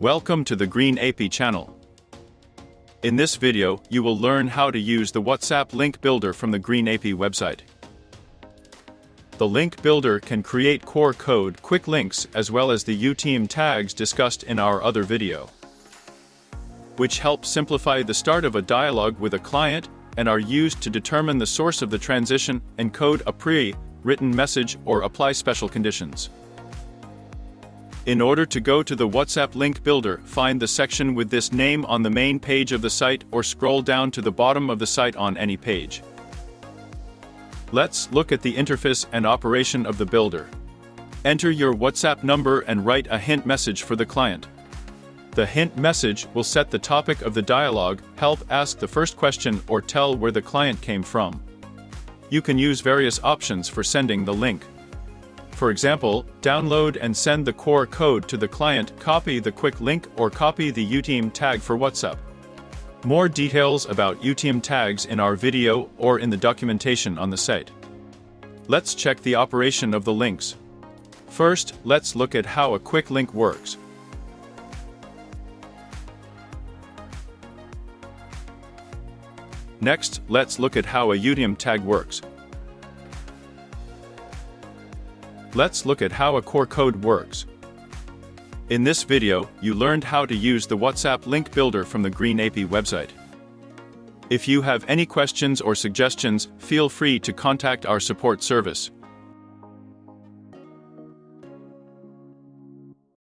Welcome to the Green AP channel. In this video, you will learn how to use the WhatsApp link builder from the Green AP website. The link builder can create core code quick links as well as the UTM tags discussed in our other video, which help simplify the start of a dialogue with a client and are used to determine the source of the transition, encode a pre-written message, or apply special conditions. In order to go to the WhatsApp link builder, find the section with this name on the main page of the site or scroll down to the bottom of the site on any page. Let's look at the interface and operation of the builder. Enter your WhatsApp number and write a hint message for the client. The hint message will set the topic of the dialogue, help ask the first question, or tell where the client came from. You can use various options for sending the link. For example, download and send the core code to the client, copy the quick link, or copy the UTM tag for WhatsApp. More details about UTM tags in our video or in the documentation on the site. Let's check the operation of the links. First, let's look at how a quick link works. Next, let's look at how a UTM tag works. Let's look at how a core code works. In this video, you learned how to use the WhatsApp link builder from the Green AP website. If you have any questions or suggestions, feel free to contact our support service.